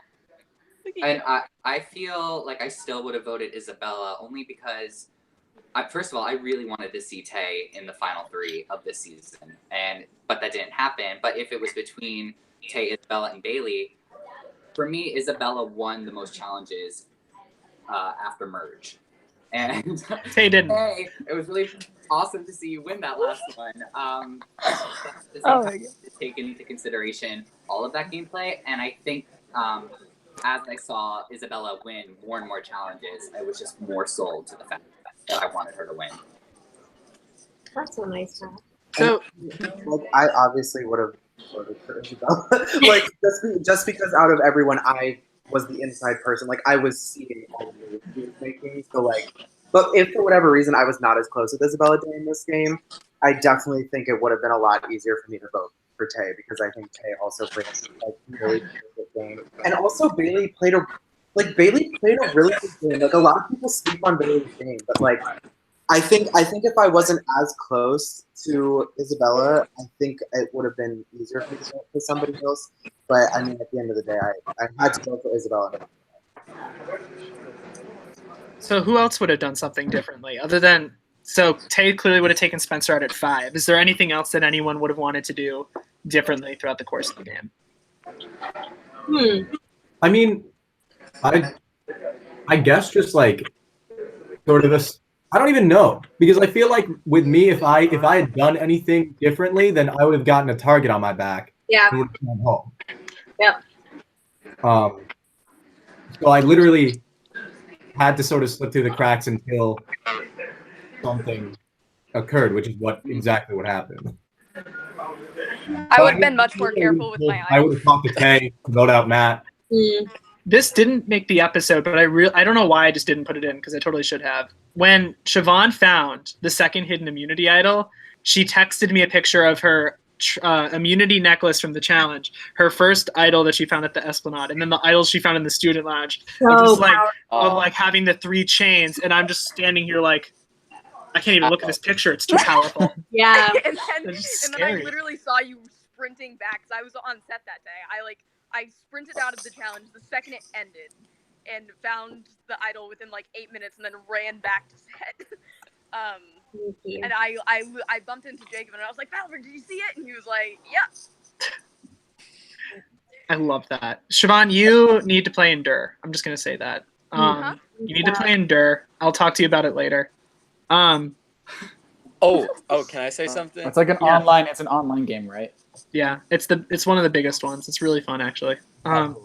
And I feel like I still would have voted Isabella only because First of all, I really wanted to see Tay in the final 3 of this season, but that didn't happen. But if it was between Tay, Isabella, and Bailey, for me, Isabella won the most challenges after merge, and Tay didn't. Tay, it was really awesome to see you win that last one. At the same time, take into consideration all of that gameplay, and I think as I saw Isabella win more and more challenges, I was just more sold to the fact that I wanted her to win. That's a nice hat. So, like, I obviously would have voted for Isabella. Like, just because out of everyone, I was the inside person. Like, I was seeing all the moves he was making. So, like, but if for whatever reason I was not as close with Isabella during this game, I definitely think it would have been a lot easier for me to vote for Tay, because I think Tay also played like really good game, and also Bailey played a really good game. Like, a lot of people sleep on Bailey's game, but like, I think if I wasn't as close to Isabella, I think it would have been easier for me to vote for somebody else. But I mean, at the end of the day, I had to vote for Isabella. So who else would have done something differently other than? So Tay clearly would have taken Spencer out at 5. Is there anything else that anyone would have wanted to do differently throughout the course of the game? I mean, I guess just like sort of this. I don't even know, because I feel like with me, if I had done anything differently, then I would have gotten a target on my back. Yeah. And would have gone home. Yep. So I literally had to sort of slip through the cracks until something occurred, which is exactly what happened. I would have been much more careful with my I eyes. would have talked to Tay, vote out Matt. This didn't make the episode, but I don't know why I just didn't put it in, because I totally should have. When Siobhan found the second hidden immunity idol, she texted me a picture of her immunity necklace from the challenge, her first idol that she found at the Esplanade, and then the idols she found in the student lounge. Of like having the 3 chains, and I'm just standing here like, I can't even look at this picture. It's too powerful. Yeah. and then I scary. literally saw you sprinting back, because I was on set that day. I sprinted out of the challenge the second it ended, and found the idol within like 8 minutes, and then ran back to set. And I bumped into Jacob, and I was like, "Valver, did you see it?" And he was like, "Yeah." I love that. Siobhan, you need to play Endure. I'm just gonna say that. You need to play Endure. I'll talk to you about it later. Oh, can I say something? It's like an online. It's an online game, right? Yeah, it's one of the biggest ones. It's really fun, actually. Yeah,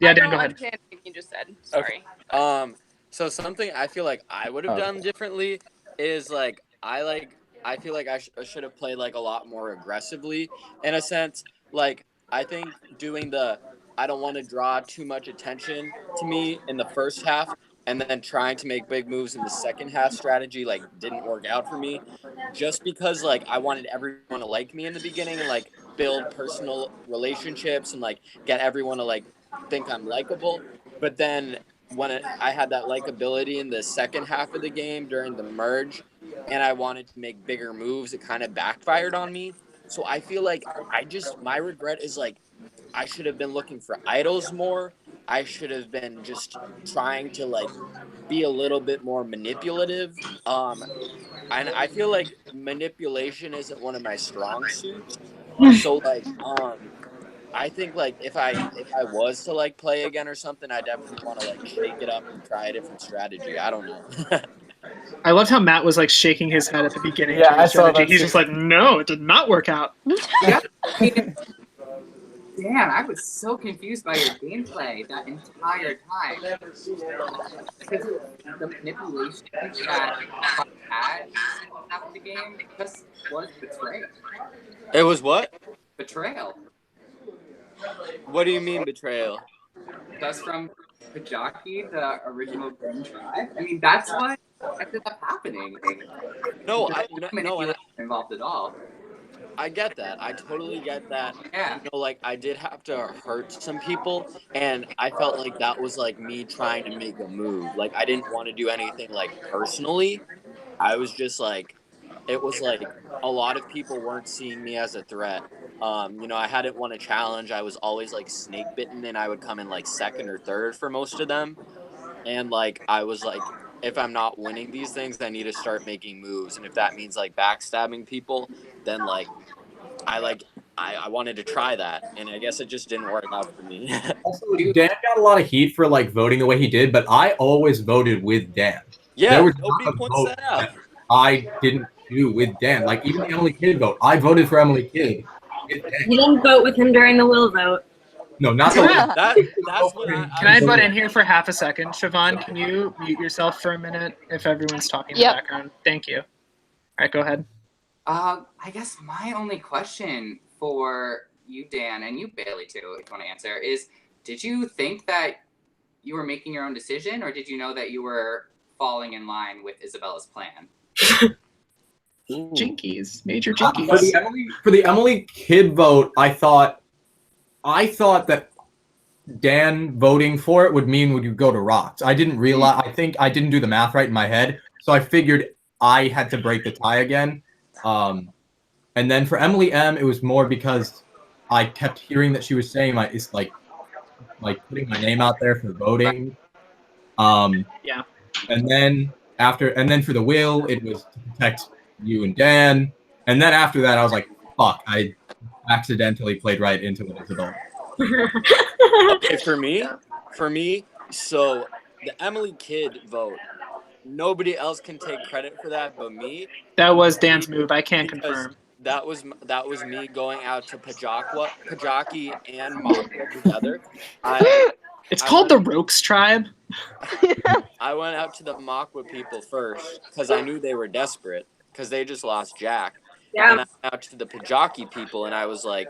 I Dan, don't go ahead. understand anything you just said. Sorry. Okay. So something I feel like I would have done differently is like I feel like I should have played like a lot more aggressively, in a sense. Like, I think doing I don't want to draw too much attention to me in the first half, and then trying to make big moves in the second half strategy like didn't work out for me, just because like I wanted everyone to like me in the beginning and like build personal relationships and like get everyone to like think I'm likable. But then when I had that likability in the second half of the game during the merge, and I wanted to make bigger moves, it kind of backfired on me. So I feel like my regret is like, I should have been looking for idols more. I should have been just trying to like be a little bit more manipulative. And I feel like manipulation isn't one of my strong suits. So like, I think like if I was to like play again or something, I definitely want to like shake it up and try a different strategy. I don't know. I loved how Matt was like shaking his head at the beginning. Yeah, to his I saw strategy. that He's too. just like, no, it did not work out. Dan, I was so confused by your gameplay that entire time. Because the manipulation that I had after the game just was betrayal. It was what? Betrayal. What do you mean betrayal? Just from Pajaki, the original Green Tribe. I mean, that's what ended up happening. No, manipulation involved at all. I get that. I totally get that. Yeah. You know, like I did have to hurt some people, and I felt like that was like me trying to make a move. Like I didn't want to do anything like personally. I was just like, it was like a lot of people weren't seeing me as a threat. You know, I hadn't won a challenge. I was always like snake bitten, and I would come in like second or third for most of them. And like I was like if I'm not winning these things, I need to start making moves. And if that means like backstabbing people, then like I wanted to try that, and I guess it just didn't work out for me. Also, Dan got a lot of heat for like voting the way he did, but I always voted with Dan. Yeah, there was nobody not a points vote that out. that I didn't do with Dan. Like even the Emily Kidd vote, I voted for Emily Kidd. With Dan. You didn't vote with him during the will vote. No, not the That's what Can I butt in here for half a second? Siobhan, can you mute yourself for a minute if everyone's talking in the background? Thank you. All right, go ahead. I guess my only question for you, Dan, and you, Bailey, too, if you want to answer, is did you think that you were making your own decision, or did you know that you were falling in line with Isabella's plan? Jinkies, major For jinkies. the Emily Kidd vote, I thought that Dan voting for it would mean would you go to rocks. I didn't realize. I think I didn't do the math right in my head, so I figured I had to break the tie again. And then for Emily M, it was more because I kept hearing that she was saying it's like putting my name out there for voting. Yeah. And then for the will, it was to protect you and Dan. And then after that, I was like, fuck, I accidentally played right into it, Isabel. Okay, for me, so the Emily Kidd vote, nobody else can take credit for that but me. That was Dan's move. I can't confirm. That was me going out to Pajaki and Makwa together. It's called the Rokes tribe. I went out to the Makwa people first because I knew they were desperate because they just lost Jack. Yeah. And I went out to the Pajaki people and I was like,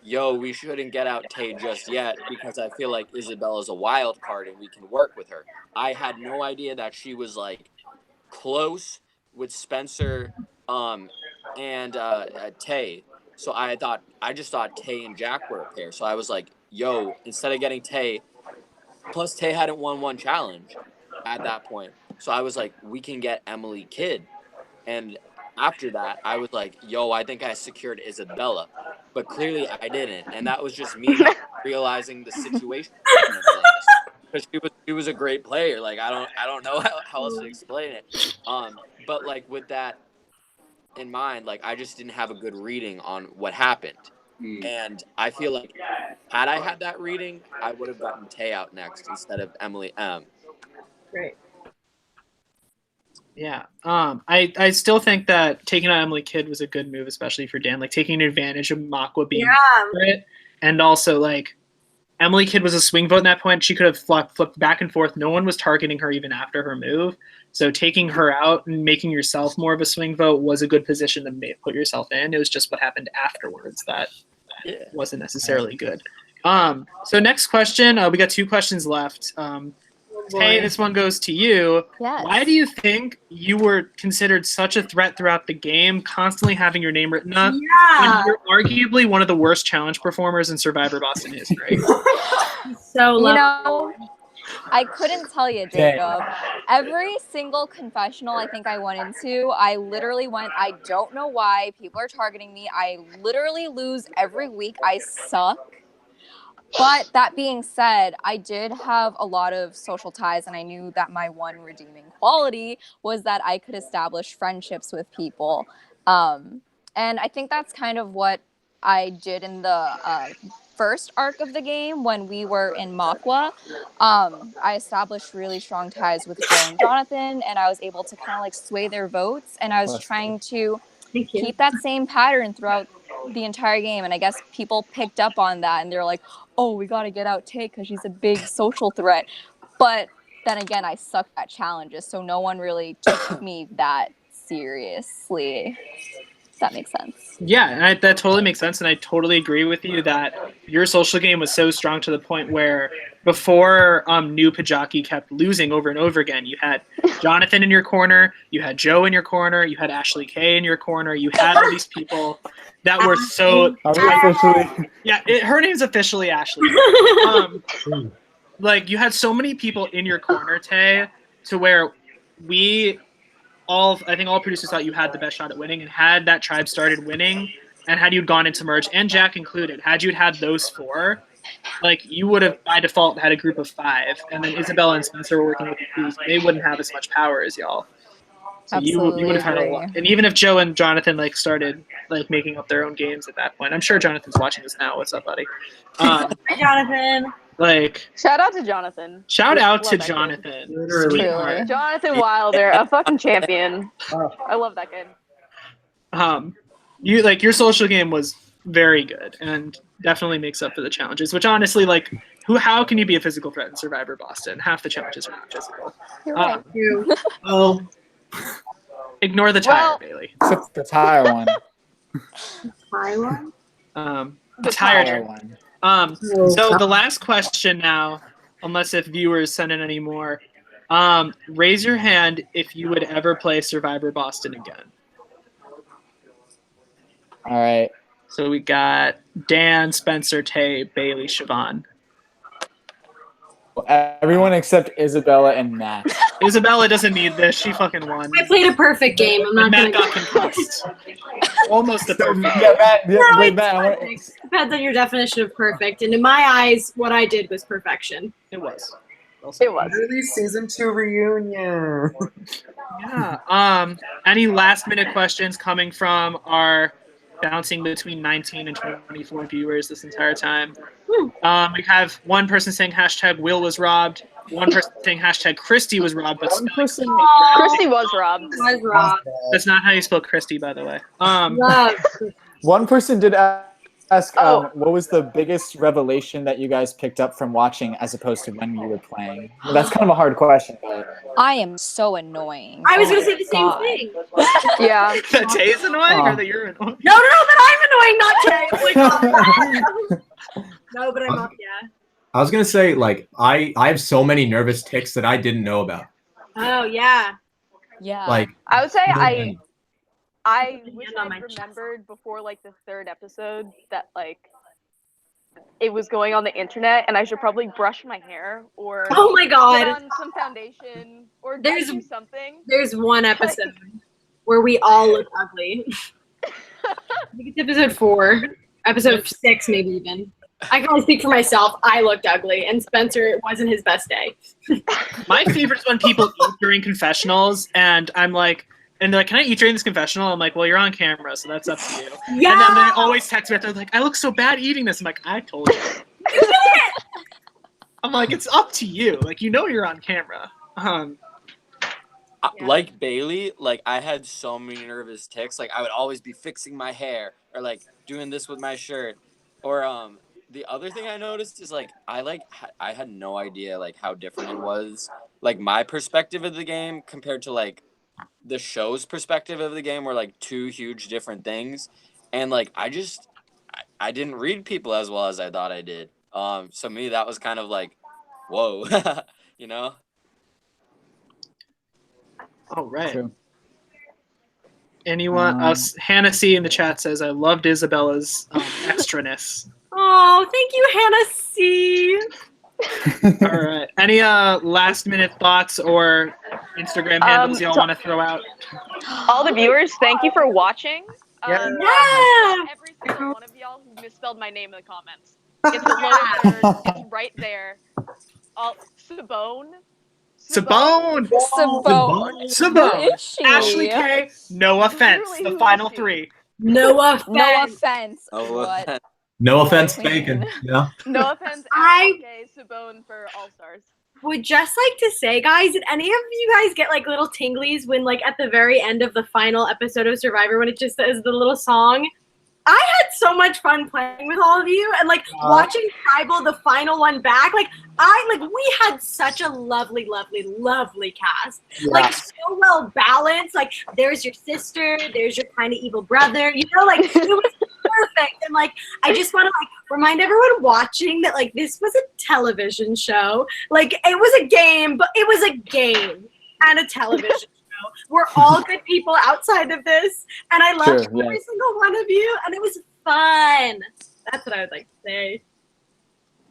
yo, we shouldn't get out Tay just yet because I feel like Isabella's a wild card and we can work with her. I had no idea that she was like close with Spencer and Tay. So I just thought Tay and Jack were a pair. So I was like, yo, instead of getting Tay, plus Tay hadn't won one challenge at that point. So I was like, we can get Emily Kidd. And after that, I was like, yo, I think I secured Isabella. But clearly I didn't. And that was just me not realizing the situation of things. Because she was a great player. Like I don't know how else to explain it. But like with that in mind, like I just didn't have a good reading on what happened. And I feel like had I had that reading, I would have gotten Tay out next instead of Emily M. Great. Yeah. I still think that taking out Emily Kidd was a good move, especially for Dan. Like taking advantage of Makwa being it, and also like Emily Kidd was a swing vote in that point. She could have flipped back and forth. No one was targeting her even after her move. So taking her out and making yourself more of a swing vote was a good position to put yourself in. It was just what happened afterwards that wasn't necessarily good. So next question, we got 2 questions left. Hey, this one goes to you. Yes. Why do you think you were considered such a threat throughout the game, constantly having your name written up? Yeah. When you're arguably one of the worst challenge performers in Survivor Boston history. So you know, I couldn't tell you, Jacob. Every single confessional I think I went into, I literally went, I don't know why people are targeting me. I literally lose every week. I suck. But that being said, I did have a lot of social ties, and I knew that my one redeeming quality was that I could establish friendships with people. And I think that's kind of what I did in the first arc of the game when we were in Makwa. I established really strong ties with Joe and Jonathan, and I was able to kind of like sway their votes, and I was trying to keep that same pattern throughout the entire game. And I guess people picked up on that, and they're like, oh, we got to get out Tay because she's a big social threat. But then again, I sucked at challenges, so no one really took me that seriously. If that makes sense. Yeah, and that totally makes sense, and I totally agree with you that your social game was so strong to the point where before New Pajaki kept losing over and over again, you had Jonathan in your corner, you had Joe in your corner, you had Ashley Kay in your corner, you had all these people that were so... Yeah, her name's officially Ashley. Like, you had so many people in your corner, Tay, to where I think all producers thought you had the best shot at winning, and had that tribe started winning, and had you gone into merge, and Jack included, had you had those 4, like you would have by default had a group of 5, and then Isabella and Spencer were working with the crews. They wouldn't have as much power as y'all. So you would have had a Absolutely lot. And even if Joe and Jonathan like started like making up their own games at that point, I'm sure Jonathan's watching this now. What's up, buddy? Hi, Jonathan. Like Shout out to Jonathan. shout out to Love that kid. Jonathan. Truly. Sweetheart. Jonathan Wilder, a fucking champion. I love that kid. You like your social game was very good and definitely makes up for the challenges. Which honestly, like, how can you be a physical threat in Survivor Boston? Half the challenges are not physical. You're right. Oh, ignore the tire, Bailey. Except the tire one. Taiwan? The tire one. So the last question now, unless if viewers send in any more, raise your hand if you would ever play Survivor Boston again. All right. So we got Dan, Spencer, Tay, Bailey, Siobhan. Everyone except Isabella and Matt. Isabella doesn't need this. She fucking won. I played a perfect game. I'm not Matt gonna got concussed. Almost a perfect. Yeah, Matt. Yeah, No, wait, it's Matt. perfect. Depends on your definition of perfect. And in my eyes, what I did was perfection. It was. It was. Really, season 2 reunion. Yeah. Any last minute questions coming from our bouncing between 19 and 24 viewers this entire time? We have one person saying hashtag Will was robbed. One person saying hashtag Christy was robbed, but Christy was robbed. Was robbed. That's not how you spell Christy, by the way. One person did ask, what was the biggest revelation that you guys picked up from watching as opposed to when you were playing? Well, that's kind of a hard question. But... I am so annoying. I was Oh going to say my the same God. thing. Yeah. That Tay is annoying or that you're annoying? No, that I'm annoying, not Tay. Oh my God. No, but I'm not, yeah. I was gonna say, like, I have so many nervous tics that I didn't know about. Oh, yeah. Yeah. Like, I would say I Hand wish on I my chest. remembered before like the 3rd episode that like it was going on the internet and I should probably brush my hair or Oh my put God. on some foundation or There's- do something. There's one episode where we all look ugly. I think it's episode 4. Episode 6, maybe even. I can only speak for myself. I looked ugly, and Spencer, it wasn't his best day. My favorite is when people eat during confessionals, and I'm like, and they're like, "Can I eat during this confessional?" I'm like, "Well, you're on camera, so that's up to you." Yeah. And then they always text me. They're like, "I look so bad eating this." I'm like, "I told you." You did it! I'm like, "It's up to you. Like, you know, you're on camera." Like Bailey, like I had so many nervous tics. Like I would always be fixing my hair or like doing this with my shirt. Or the other thing I noticed is like I had no idea like how different it was. Like my perspective of the game compared to like the show's perspective of the game were like two huge different things. And like I didn't read people as well as I thought I did. So me that was kind of like, whoa, you know? All right. True. Anyone else? Hannah C in the chat says, "I loved Isabella's extraness." Oh, thank you, Hannah C. All right. Any last minute thoughts or Instagram handles y'all want to throw out? All the viewers, thank you for watching. Yeah. Every single one of y'all who misspelled my name in the comments. It's a low third. It's right there. Sabone. Sabone! Sabone. Sabone! Who is she? Ashley K, no offense. Literally, The who final is she? 3. No offense. No offense. Oh, What? No offense Queen. taken. Yeah. No offense, I- Ashley K, Sabone for All Stars. Would just like to say, guys, did any of you guys get like little tinglies when like at the very end of the final episode of Survivor when it just says the little song? I had so much fun playing with all of you and like watching Tribal, the final one back. Like we had such a lovely, lovely, lovely cast. Like so well balanced. Like there's your sister, there's your kind of evil brother. You know, like it was perfect. And like I just want to like remind everyone watching that like this was a television show. Like it was a game, but it was a game and a television show. We're all good people outside of this, and I loved every single one of you, and it was fun. That's what I would like to say.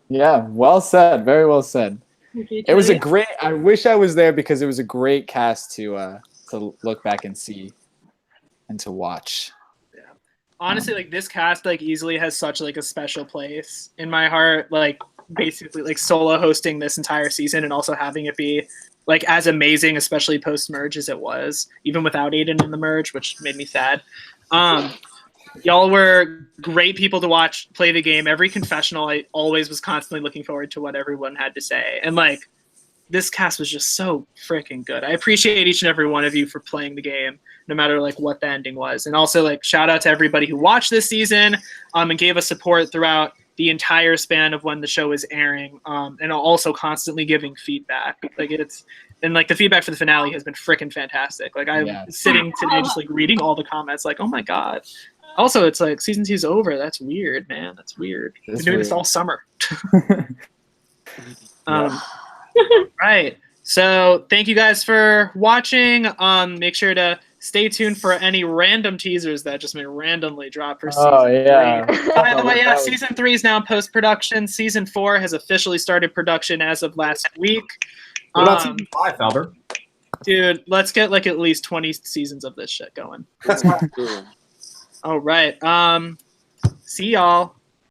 Yeah, well said. Very well said. Okay, It was a Julie? great. I wish I was there because it was a great cast to look back and see and to watch. honestly, like this cast like easily has such like a special place in my heart. Like basically like solo hosting this entire season and also having it be like as amazing, especially post merge as it was, even without Aiden in the merge, which made me sad. Y'all were great people to watch play the game. Every confessional, I always was constantly looking forward to what everyone had to say. And like this cast was just so freaking good. I appreciate each and every one of you for playing the game, no matter like what the ending was. And also like shout out to everybody who watched this season and gave us support throughout the entire span of when the show is airing, and also constantly giving feedback. Like and the feedback for the finale has been freaking fantastic. Like I'm sitting today just like reading all the comments, like, oh my god. Also, it's like season 2's over. That's weird, man. That's weird. We've been doing this all summer. Right. So thank you guys for watching. Make sure to stay tuned for any random teasers that just may randomly drop for season 3. By the way, yeah, season 3 is now in post-production. Season 4 has officially started production as of last week. What about season 5, Albert? Dude, let's get like at least 20 seasons of this shit going. All right. See y'all.